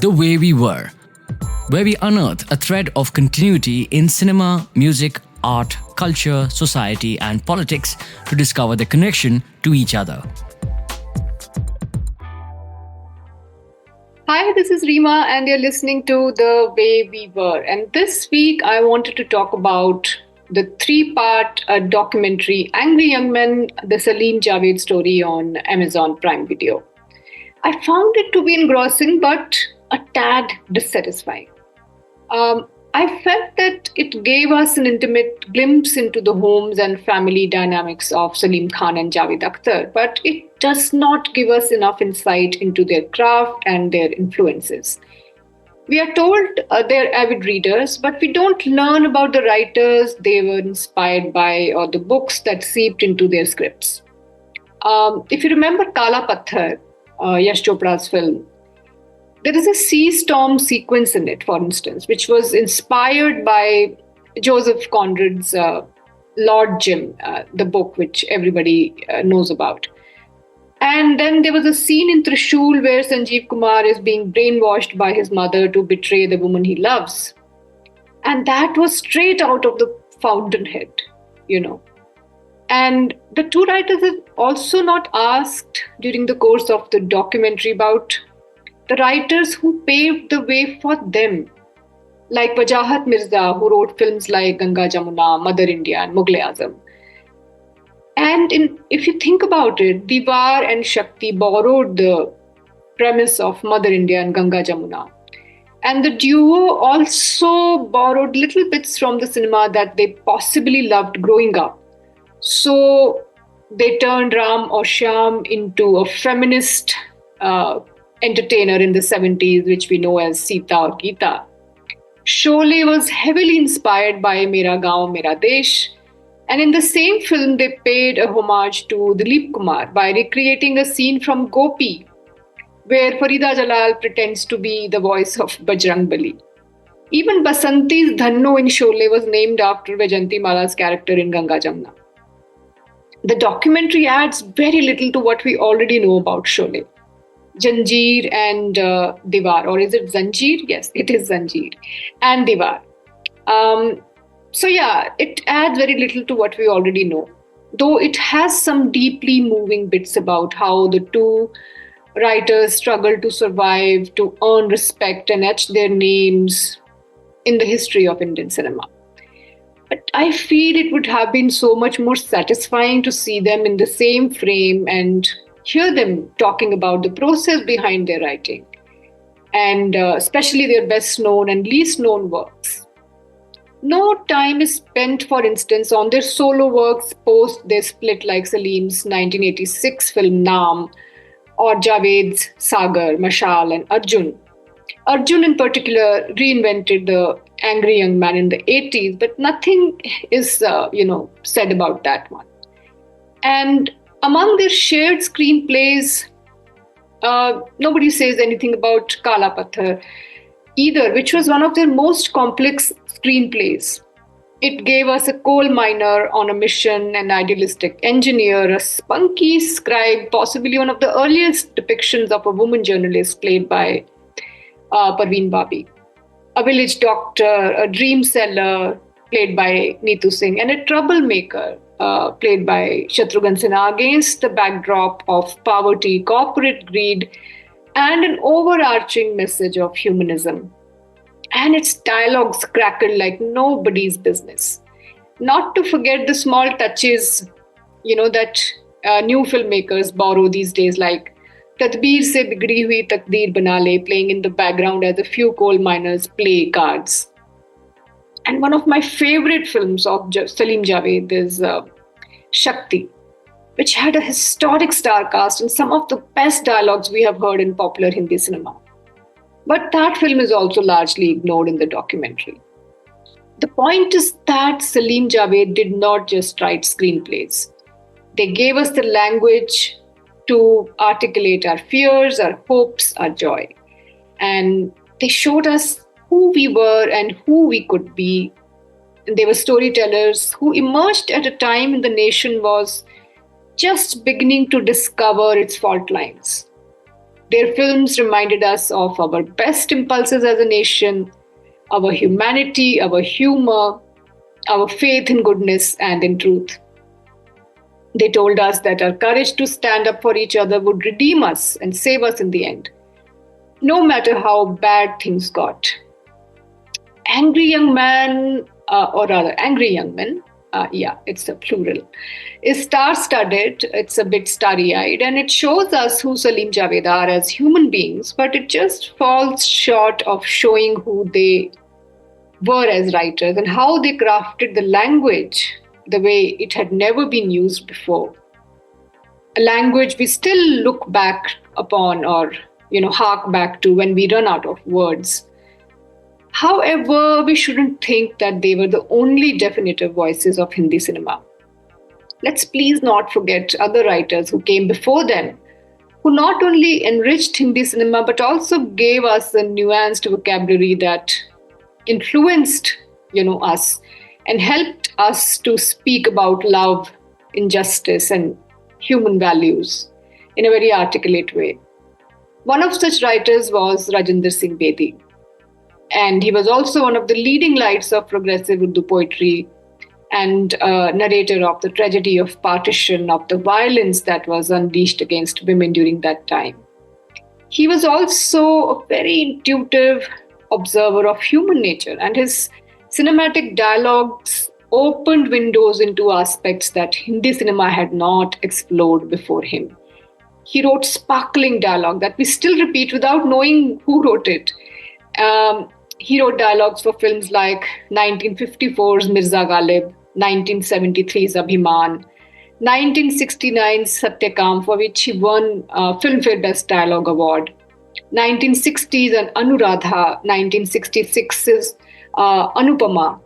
The Way We Were, where we unearth a thread of continuity in cinema, music, art, culture, society, and politics to discover the connection to each other. Hi, this is Rima, and you're listening to The Way We Were. And this week, I wanted to talk about the three-part documentary, Angry Young Men, the Salim Javed story on Amazon Prime Video. I found it to be engrossing, but a tad dissatisfying. I felt that it gave us an intimate glimpse into the homes and family dynamics of Salim Khan and Javed Akhtar, but it does not give us enough insight into their craft and their influences. We are told they're avid readers, but we don't learn about the writers they were inspired by or the books that seeped into their scripts. If you remember Kala Patthar, Yash Chopra's film, there is a sea storm sequence in it, for instance, which was inspired by Joseph Conrad's Lord Jim, the book which everybody knows about. And then there was a scene in Trishul where Sanjeev Kumar is being brainwashed by his mother to betray the woman he loves. And that was straight out of the Fountainhead, And the two writers are also not asked during the course of the documentary about the writers who paved the way for them, like Wajahat Mirza, who wrote films like Ganga Jamuna, Mother India, and Mughal-e-Azam. And if you think about it, Diwar and Shakti borrowed the premise of Mother India and Ganga Jamuna. And the duo also borrowed little bits from the cinema that they possibly loved growing up. So they turned Ram or Shyam into a feminist entertainer in the 70s, which we know as Sita or Geeta. Sholay was heavily inspired by Mera Gaon, Mera Desh. And in the same film, they paid a homage to Dilip Kumar by recreating a scene from Gopi, where Farida Jalal pretends to be the voice of Bajrang Bali. Even Basanti's Dhanno in Sholay was named after Vaijayanti Mala's character in Ganga Jamuna. The documentary adds very little to what we already know about Sholay. Janjeer and Diwar, or is it Zanjeer? Yes, it is Zanjeer and Diwar. It adds very little to what we already know, though it has some deeply moving bits about how the two writers struggled to survive, to earn respect and etch their names in the history of Indian cinema. But I feel it would have been so much more satisfying to see them in the same frame and hear them talking about the process behind their writing, and especially their best known and least known works. No time is spent, for instance, on their solo works post their split, like Salim's 1986 film Naam or Javed's Sagar, Mashal and Arjun. Arjun in particular reinvented the angry young man in the 80s, but nothing is said about that one. And among their shared screenplays, nobody says anything about Kala Patthar either, which was one of their most complex screenplays. It gave us a coal miner on a mission, an idealistic engineer, a spunky scribe, possibly one of the earliest depictions of a woman journalist played by Parveen Babi, a village doctor, a dream seller played by Neetu Singh, and a troublemaker played by Shatrughan Sinha against the backdrop of poverty, corporate greed, and an overarching message of humanism. And its dialogues crackled like nobody's business. Not to forget the small touches, that new filmmakers borrow these days, like Tadbir se bigdi hui takdeer bana le, playing in the background as a few coal miners play cards. And one of my favorite films of Salim Javed is Shakti, which had a historic star cast and some of the best dialogues we have heard in popular Hindi cinema. But that film is also largely ignored in the documentary. The point is that Salim Javed did not just write screenplays. They gave us the language to articulate our fears, our hopes, our joy. And they showed us who we were and who we could be. And they were storytellers who emerged at a time when the nation was just beginning to discover its fault lines. Their films reminded us of our best impulses as a nation, our humanity, our humor, our faith in goodness and in truth. They told us that our courage to stand up for each other would redeem us and save us in the end, no matter how bad things got. Angry Young Man, or rather, Angry Young Men, yeah, it's a plural, is star studded, it's a bit starry eyed, and it shows us who Salim Javed are as human beings, but it just falls short of showing who they were as writers and how they crafted the language the way it had never been used before. A language we still look back upon or, hark back to when we run out of words. However, we shouldn't think that they were the only definitive voices of Hindi cinema. Let's please not forget other writers who came before them, who not only enriched Hindi cinema but also gave us a nuanced vocabulary that influenced, us and helped us to speak about love, injustice, and human values in a very articulate way. One of such writers was Rajinder Singh Bedi, and he was also one of the leading lights of progressive Urdu poetry and narrator of the tragedy of partition, of the violence that was unleashed against women during that time. He was also a very intuitive observer of human nature, and his cinematic dialogues opened windows into aspects that Hindi cinema had not explored before him. He wrote sparkling dialogue that we still repeat without knowing who wrote it. He wrote dialogues for films like 1954's Mirza Ghalib, 1973's Abhiman, 1969's Satyakam, for which he won Filmfare Best Dialogue Award, 1960's Anuradha, 1966's Anupama,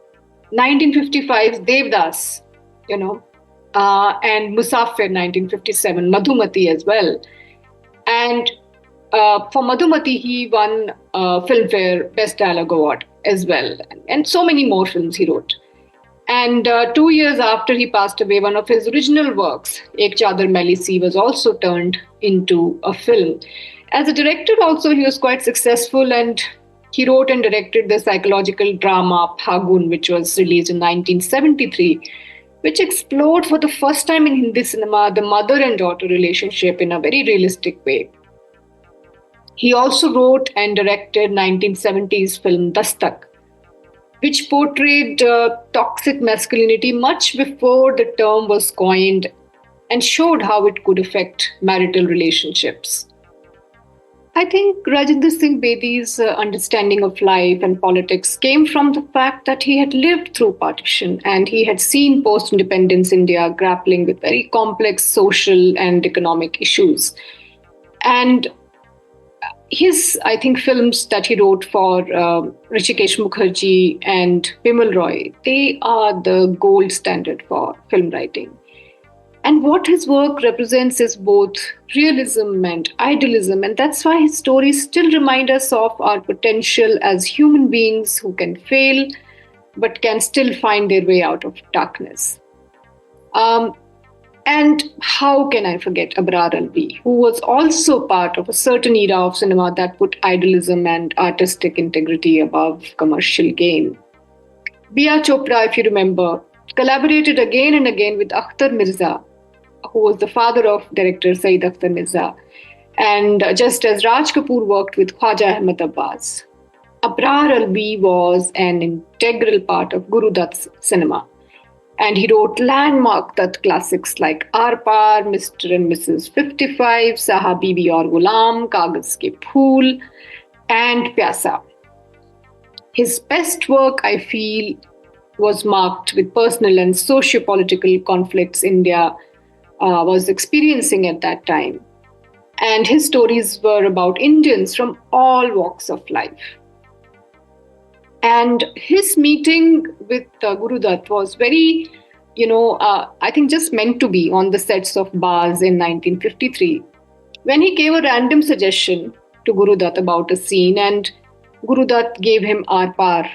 1955's Devdas, and Musafir, 1957, Madhumati as well. And for Madhumati, he won Filmfare Best Dialogue Award as well. And so many more films he wrote. And 2 years after he passed away, one of his original works, Ek Chadar Maili Si, was also turned into a film. As a director also, he was quite successful, and he wrote and directed the psychological drama Phagun, which was released in 1973, which explored for the first time in Hindi cinema the mother and daughter relationship in a very realistic way. He also wrote and directed 1970s film Dastak, which portrayed toxic masculinity much before the term was coined and showed how it could affect marital relationships. I think Rajinder Singh Bedi's understanding of life and politics came from the fact that he had lived through partition and he had seen post-independence India grappling with very complex social and economic issues. And his, I think, films that he wrote for Rishikesh Mukherjee and Bimal Roy, they are the gold standard for film writing. And what his work represents is both realism and idealism, and that's why his stories still remind us of our potential as human beings who can fail but can still find their way out of darkness. And how can I forget Abrar Alvi, who was also part of a certain era of cinema that put idealism and artistic integrity above commercial gain. Bia Chopra, if you remember, collaborated again and again with Akhtar Mirza, who was the father of director Saeed Akhtar Mirza, and just as Raj Kapoor worked with Khwaja Ahmed Abbas. Abrar Alvi was an integral part of Guru Dutt's cinema, and he wrote landmark Dutt classics like Aar Paar, Mr. and Mrs. 55, Sahab Bibi aur Ghulam, Kagaz ke Phool, and Pyasa. His best work, I feel, was marked with personal and socio-political conflicts India was experiencing at that time. And his stories were about Indians from all walks of life. And his meeting with Guru Dutt was very, I think just meant to be on the sets of bars in 1953, when he gave a random suggestion to Guru Dutt about a scene, and Guru Dutt gave him Aar Paar,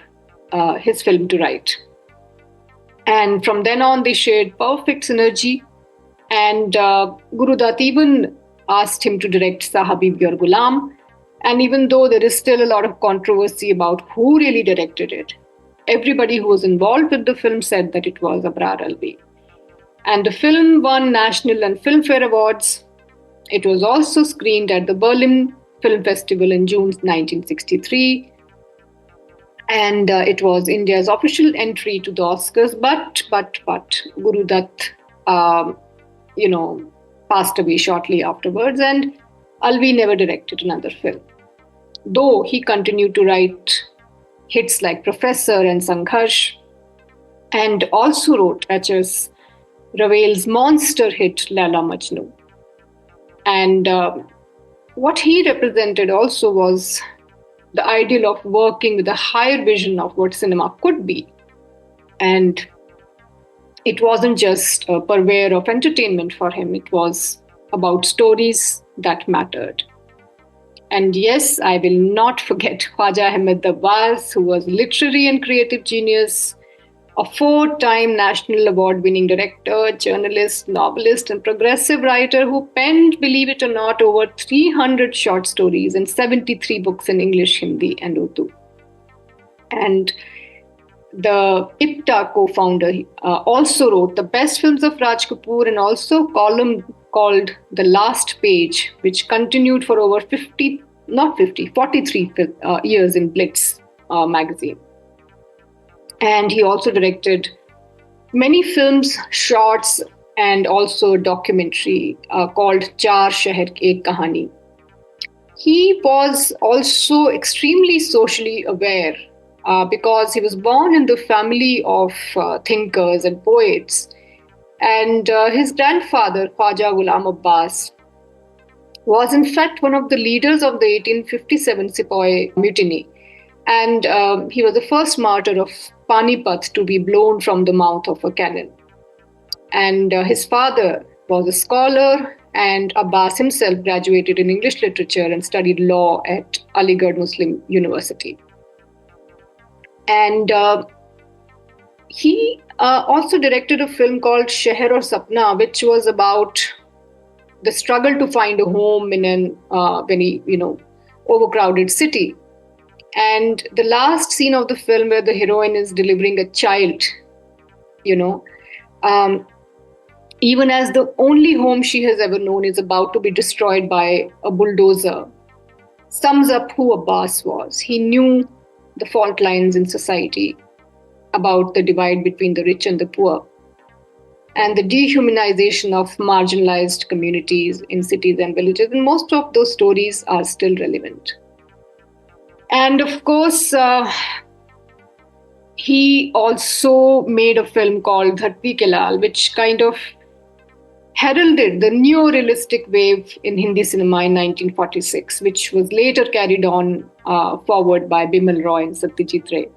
his film, to write. And from then on, they shared perfect synergy. And Guru Dutt even asked him to direct Sahabi Byor Gulam. And even though there is still a lot of controversy about who really directed it, everybody who was involved with the film said that it was Abrar Alvi. And the film won national and filmfare awards. It was also screened at the Berlin Film Festival in June 1963. And it was India's official entry to the Oscars. But Guru Dutt, passed away shortly afterwards, and Alvi never directed another film. Though he continued to write hits like Professor and Sangharsh, and also wrote H.S. Ravel's monster hit Laila Majnu. And what he represented also was the ideal of working with a higher vision of what cinema could be. And it wasn't just a purveyor of entertainment for him, it was about stories that mattered. And yes, I will not forget Khwaja Ahmed Dabbas, who was literary and creative genius, a 4-time National Award-winning director, journalist, novelist, and progressive writer who penned, believe it or not, over 300 short stories and 73 books in English, Hindi, and Urdu. And the IPTA co-founder also wrote the best films of Raj Kapoor and also a column called The Last Page, which continued for over 43 years in Blitz magazine. And he also directed many films, shorts, and also a documentary called Char Sheher Ki Ek Kahani. He was also extremely socially aware because he was born in the family of thinkers and poets. And his grandfather, Khwaja Ghulam Abbas, was in fact one of the leaders of the 1857 Sepoy Mutiny. And he was the first martyr of Panipat to be blown from the mouth of a cannon. And his father was a scholar, and Abbas himself graduated in English literature and studied law at Aligarh Muslim University. And he also directed a film called Sheher Aur Sapna, which was about the struggle to find a home in an very, overcrowded city. And the last scene of the film where the heroine is delivering a child, even as the only home she has ever known is about to be destroyed by a bulldozer, sums up who Abbas was. He knew the fault lines in society about the divide between the rich and the poor and the dehumanization of marginalized communities in cities and villages. And most of those stories are still relevant. And of course, he also made a film called Dharti Ke Lal, which kind of heralded the neo-realistic wave in Hindi cinema in 1946, which was later carried on forward by Bimal Roy and Satyajit Ray.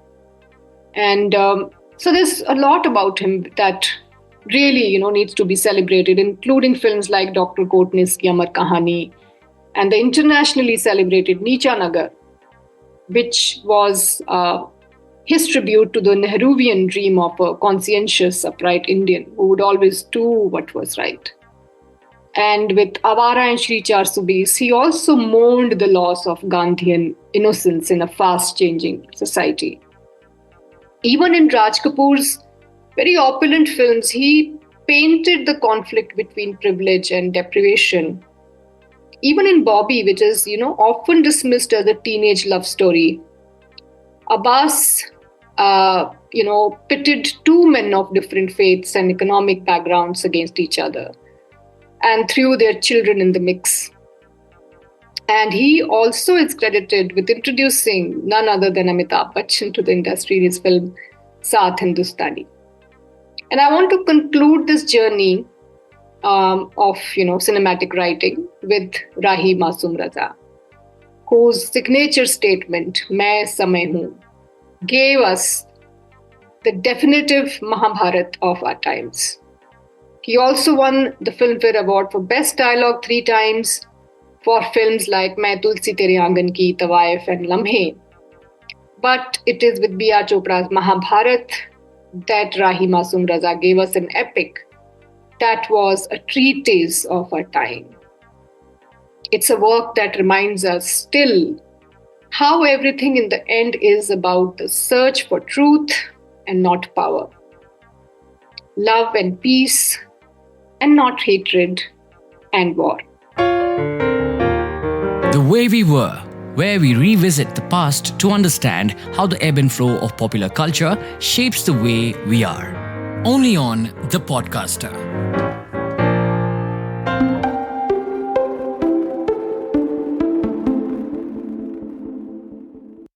And so there's a lot about him that really, needs to be celebrated, including films like Dr. Kotnis Ki Amar Kahani and the internationally celebrated Neecha Nagar, which was his tribute to the Nehruvian dream of a conscientious, upright Indian who would always do what was right. And with Avara and Shri Char Subis, he also mourned the loss of Gandhian innocence in a fast-changing society. Even in Raj Kapoor's very opulent films, he painted the conflict between privilege and deprivation. Even in Bobby, which is, often dismissed as a teenage love story, Abbas, pitted two men of different faiths and economic backgrounds against each other and threw their children in the mix. And he also is credited with introducing none other than Amitabh Bachchan to the industry in his film Saath Hindustani. And I want to conclude this journey of cinematic writing with Rahi Masoom Raza, whose signature statement, Main Samay Hoon, gave us the definitive Mahabharat of our times. He also won the Filmfare Award for Best Dialogue 3 times for films like Main Tulsi Tere Aangan Ki, Tawaif and Lamhe. But it is with B.R. Chopra's Mahabharat that Rahi Masoom Raza gave us an epic that was a treatise of our time. It's a work that reminds us still how everything in the end is about the search for truth and not power, love and peace and not hatred and war. The Way We Were, where we revisit the past to understand how the ebb and flow of popular culture shapes the way we are. Only on The Podcaster.